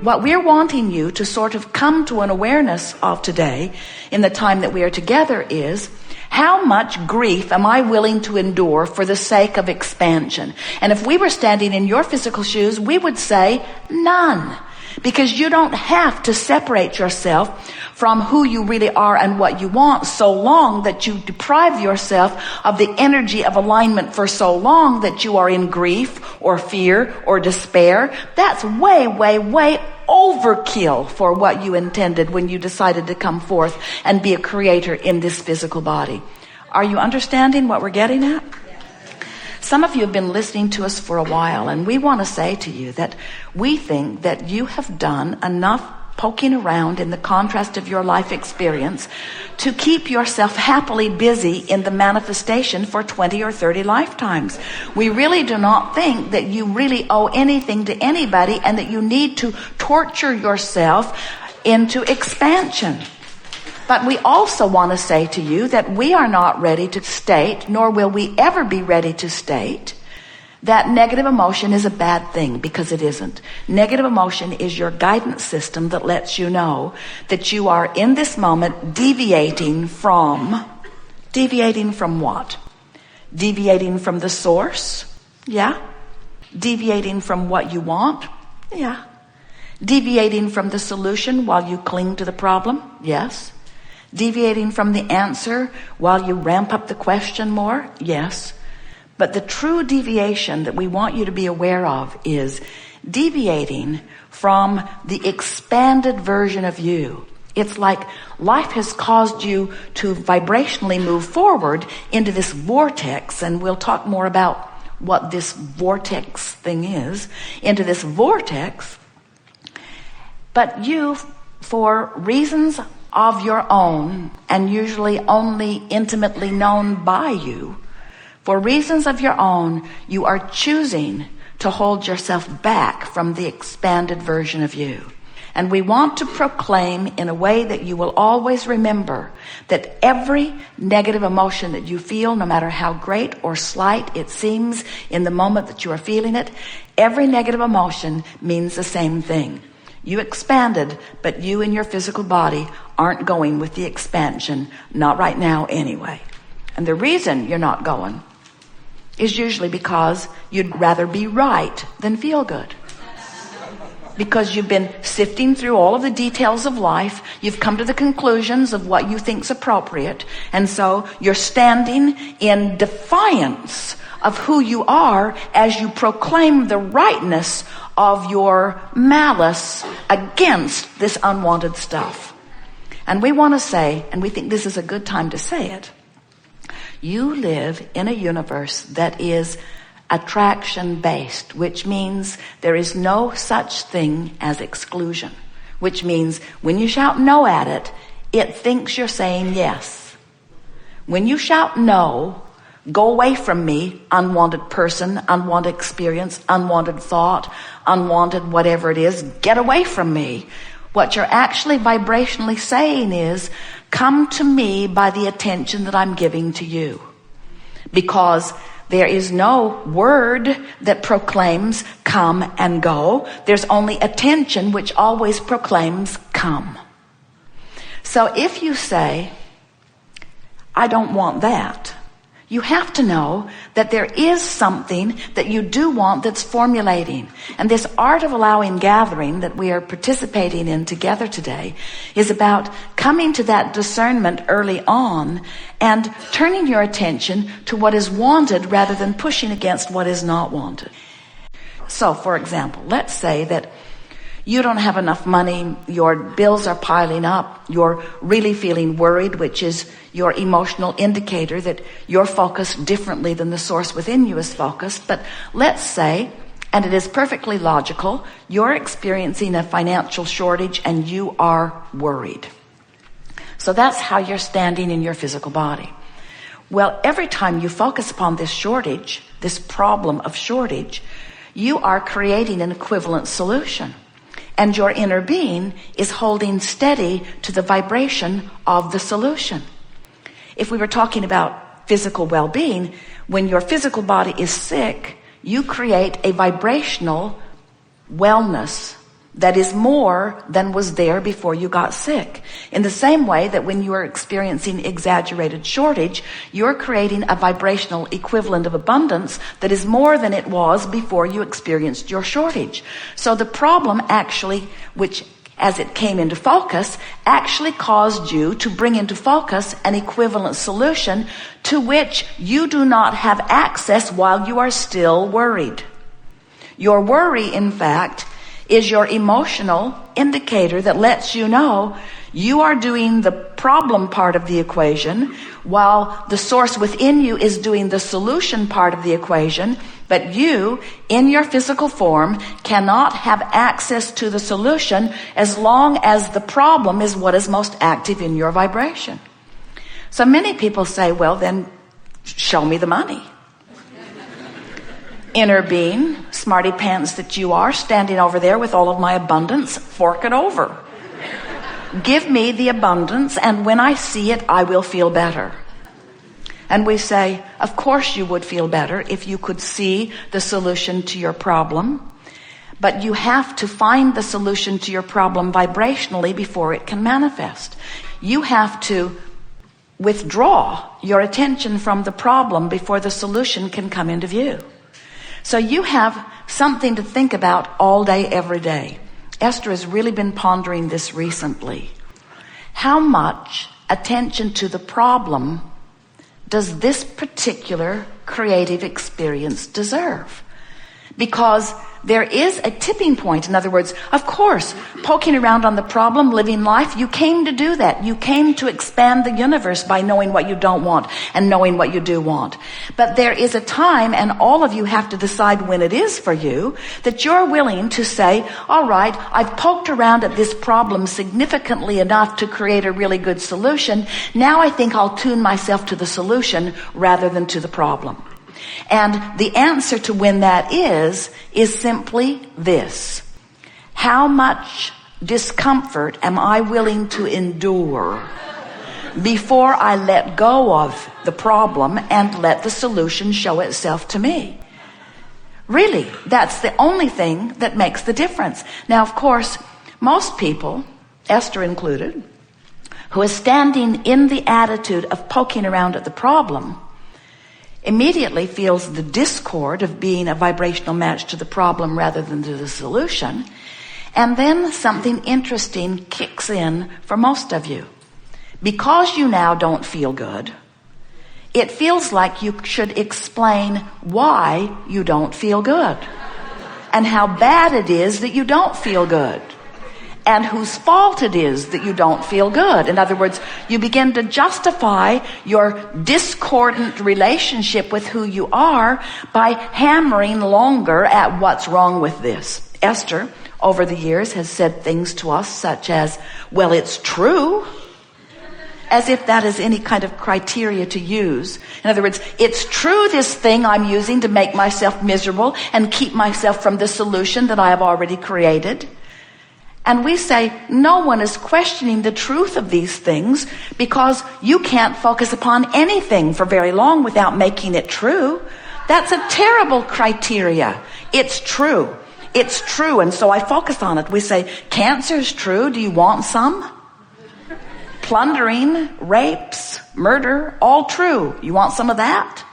What we're wanting you to sort of come to an awareness of today in the time that we are together is, how much grief am I willing to endure for the sake of expansion? And if we were standing in your physical shoes, we would say none. Because you don't have to separate yourself from who you really are and what you want so long that you deprive yourself of the energy of alignment for so long that you are in grief or fear or despair. That's way, way, way overkill for what you intended when you decided to come forth and be a creator in this physical body. Are you understanding what we're getting at? Some of you have been listening to us for a while, and we want to say to you that we think that you have done enough poking around in the contrast of your life experience to keep yourself happily busy in the manifestation for 20 or 30 lifetimes. We really do not think that you really owe anything to anybody and that you need to torture yourself into expansion. But we also want to say to you that we are not ready to state, nor will we ever be ready to state, that negative emotion is a bad thing, because it isn't. Negative emotion is your guidance system that lets you know that you are in this moment deviating from what? Deviating from the source? Yeah. Deviating from what you want? Yeah. Deviating from the solution while you cling to the problem? Yes. Deviating from the answer while you ramp up the question more? Yes. But the true deviation that we want you to be aware of is deviating from the expanded version of you. It's like life has caused you to vibrationally move forward into this vortex, and we'll talk more about what this vortex thing is, into this vortex. But you, for reasons of your own, and usually only intimately known by you, for reasons of your own, you are choosing to hold yourself back from the expanded version of you. And we want to proclaim in a way that you will always remember that every negative emotion that you feel, no matter how great or slight it seems in the moment that you are feeling it, every negative emotion means the same thing. You expanded, but you in your physical body aren't going with the expansion, not right now anyway. And the reason you're not going is usually because you'd rather be right than feel good. Because you've been sifting through all of the details of life, you've come to the conclusions of what you think's appropriate, and so you're standing in defiance of who you are as you proclaim the rightness of your malice against this unwanted stuff. And we want to say, and we think this is a good time to say it, you live in a universe that is attraction-based, which means there is no such thing as exclusion, which means when you shout no at it, it thinks you're saying yes. When you shout no, go away from me, unwanted person, unwanted experience, unwanted thought, unwanted whatever it is, get away from me. What you're actually vibrationally saying is, come to me by the attention that I'm giving to you. Because there is no word that proclaims come and go. There's only attention which always proclaims come. So if you say, I don't want that, you have to know that there is something that you do want that's formulating. And this art of allowing gathering that we are participating in together today is about coming to that discernment early on and turning your attention to what is wanted rather than pushing against what is not wanted. So, for example, let's say that you don't have enough money, your bills are piling up, you're really feeling worried, which is your emotional indicator that you're focused differently than the source within you is focused. But let's say, and it is perfectly logical, you're experiencing a financial shortage and you are worried. So that's how you're standing in your physical body. Well, every time you focus upon this shortage, this problem of shortage, you are creating an equivalent solution. And your inner being is holding steady to the vibration of the solution. If we were talking about physical well-being, when your physical body is sick, you create a vibrational wellness that is more than was there before you got sick. In the same way that when you are experiencing exaggerated shortage, you're creating a vibrational equivalent of abundance that is more than it was before you experienced your shortage. So the problem actually, which as it came into focus, actually caused you to bring into focus an equivalent solution to which you do not have access while you are still worried. Your worry, in fact, is your emotional indicator that lets you know you are doing the problem part of the equation while the source within you is doing the solution part of the equation. But you, in your physical form, cannot have access to the solution as long as the problem is what is most active in your vibration. So many people say, well, then show me the money. Inner being, smarty pants that you are, standing over there with all of my abundance, fork it over. Give me the abundance, and when I see it, I will feel better. And we say, of course you would feel better if you could see the solution to your problem, but you have to find the solution to your problem vibrationally before it can manifest. You have to withdraw your attention from the problem before the solution can come into view. So you have something to think about all day, every day. Esther has really been pondering this recently. How much attention to the problem does this particular creative experience deserve? Because there is a tipping point. In other words, of course, poking around on the problem, living life, you came to do that. You came to expand the universe by knowing what you don't want and knowing what you do want. But there is a time, and all of you have to decide when it is for you, that you're willing to say, all right, I've poked around at this problem significantly enough to create a really good solution. Now I think I'll tune myself to the solution rather than to the problem. And the answer to when that is simply this. How much discomfort am I willing to endure before I let go of the problem and let the solution show itself to me? Really, that's the only thing that makes the difference. Now, of course, most people, Esther included, who is standing in the attitude of poking around at the problem, immediately feels the discord of being a vibrational match to the problem rather than to the solution. And then something interesting kicks in for most of you. Because you now don't feel good, it feels like you should explain why you don't feel good and how bad it is that you don't feel good and whose fault it is that you don't feel good. In other words, you begin to justify your discordant relationship with who you are by hammering longer at what's wrong with this. Esther, over the years, has said things to us such as, well, it's true, as if that is any kind of criteria to use. In other words, it's true, this thing I'm using to make myself miserable and keep myself from the solution that I have already created. And we say, no one is questioning the truth of these things because you can't focus upon anything for very long without making it true. That's a terrible criteria. It's true. It's true. And so I focus on it. We say, cancer's true. Do you want some? Plundering, rapes, murder, all true. You want some of that?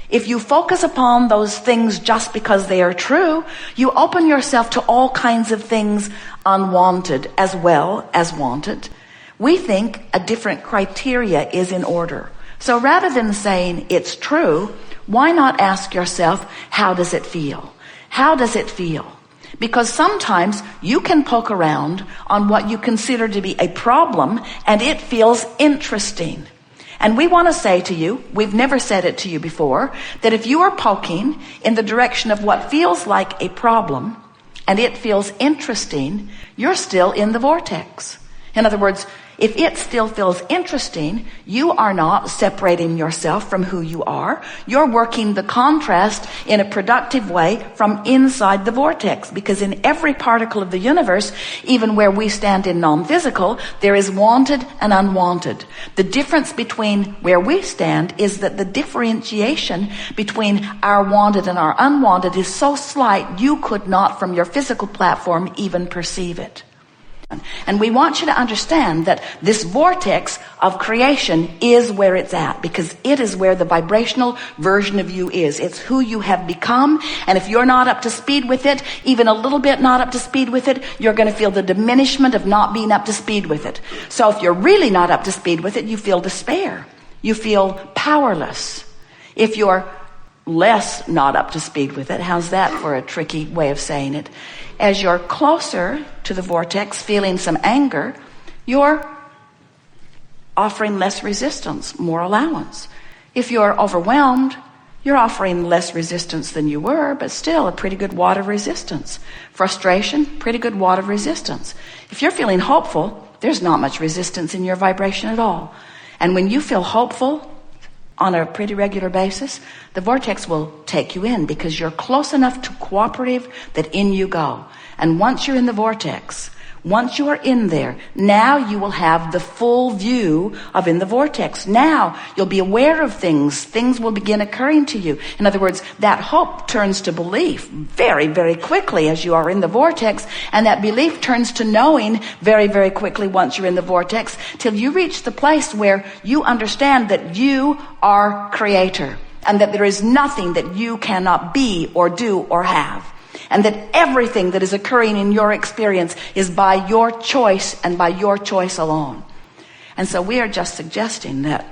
If you focus upon those things just because they are true, you open yourself to all kinds of things unwanted as well as wanted. We think a different criteria is in order. So rather than saying it's true, why not ask yourself, how does it feel? How does it feel? Because sometimes you can poke around on what you consider to be a problem and it feels interesting. And we want to say to you, we've never said it to you before, that if you are poking in the direction of what feels like a problem and it feels interesting, you're still in the vortex. In other words, if it still feels interesting, you are not separating yourself from who you are. You're working the contrast in a productive way from inside the vortex, because in every particle of the universe, even where we stand in non-physical, there is wanted and unwanted. The difference between where we stand is that the differentiation between our wanted and our unwanted is so slight you could not from your physical platform even perceive it. And we want you to understand that this vortex of creation is where it's at, because it is where the vibrational version of you is. It's who you have become. And if you're not up to speed with it, even a little bit not up to speed with it, you're going to feel the diminishment of not being up to speed with it. So if you're really not up to speed with it, you feel despair. You feel powerless. If you're less not up to speed with it, how's that for a tricky way of saying it? As you're closer to the vortex, feeling some anger, you're offering less resistance, more allowance. If you're overwhelmed, you're offering less resistance than you were, but still a pretty good wad of resistance. Frustration, pretty good wad of resistance. If you're feeling hopeful, there's not much resistance in your vibration at all. And when you feel hopeful on a pretty regular basis, the vortex will take you in, because you're close enough to cooperative that in you go. And once you're in the vortex, once you are in there, now you will have the full view of in the vortex. Now you'll be aware of things. Things will begin occurring to you. In other words, that hope turns to belief very, very quickly as you are in the vortex. And that belief turns to knowing very, very quickly once you're in the vortex, till you reach the place where you understand that you are creator, and that there is nothing that you cannot be or do or have. And that everything that is occurring in your experience is by your choice and by your choice alone. And so we are just suggesting that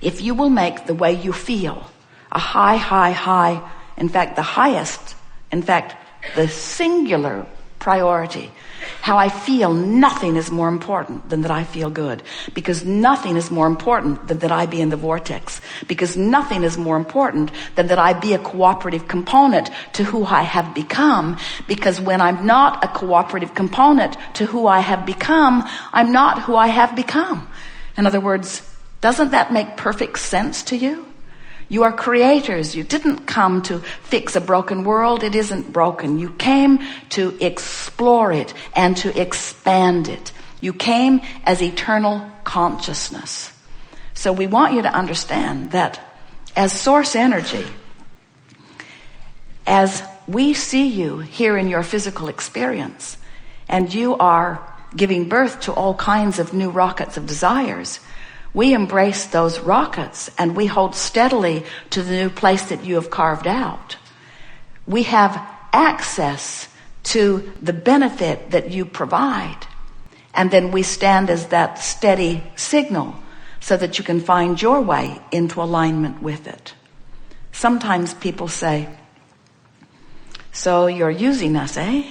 if you will make the way you feel a high, high, high, in fact, the highest, in fact, the singular priority. How I feel, nothing is more important than that I feel good. Because nothing is more important than that I be in the vortex. Because nothing is more important than that I be a cooperative component to who I have become. Because when I'm not a cooperative component to who I have become, I'm not who I have become. In other words, doesn't that make perfect sense to you? You are creators. You didn't come to fix a broken world. It isn't broken. You came to explore it and to expand it. You came as eternal consciousness. So we want you to understand that as source energy, as we see you here in your physical experience, and you are giving birth to all kinds of new rockets of desires, we embrace those rockets and we hold steadily to the new place that you have carved out. We have access to the benefit that you provide. And then we stand as that steady signal so that you can find your way into alignment with it. Sometimes people say, so you're using us, eh?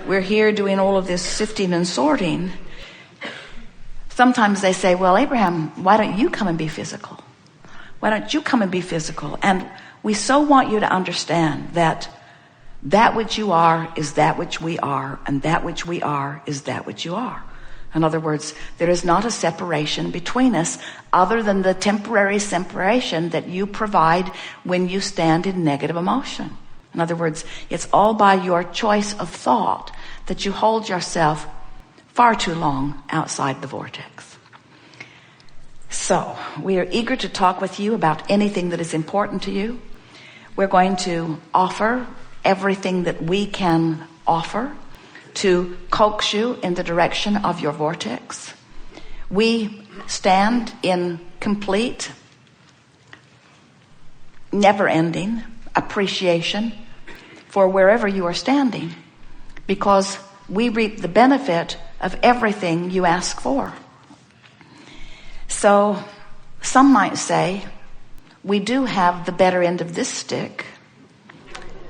We're here doing all of this sifting and sorting. Sometimes they say, well, Abraham, why don't you come and be physical? Why don't you come and be physical? And we so want you to understand that that which you are is that which we are, and that which we are is that which you are. In other words, there is not a separation between us other than the temporary separation that you provide when you stand in negative emotion. In other words, it's all by your choice of thought that you hold yourself far too long outside the vortex. So, we are eager to talk with you about anything that is important to you. We're going to offer everything that we can offer to coax you in the direction of your vortex. We stand in complete, never-ending appreciation for wherever you are standing, because we reap the benefit of everything you ask for. So some might say we do have the better end of this stick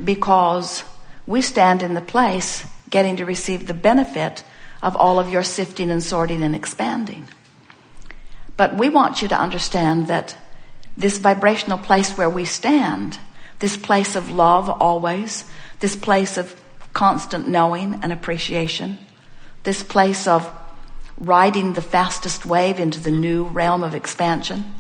because we stand in the place getting to receive the benefit of all of your sifting and sorting and expanding. But we want you to understand that this vibrational place where we stand, this place of love always, this place of constant knowing and appreciation, this place of riding the fastest wave into the new realm of expansion,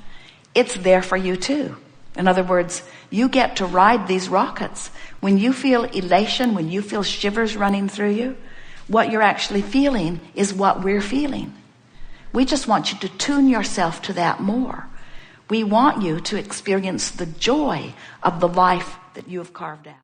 it's there for you too. In other words, you get to ride these rockets. When you feel elation, when you feel shivers running through you, what you're actually feeling is what we're feeling. We just want you to tune yourself to that more. We want you to experience the joy of the life that you have carved out.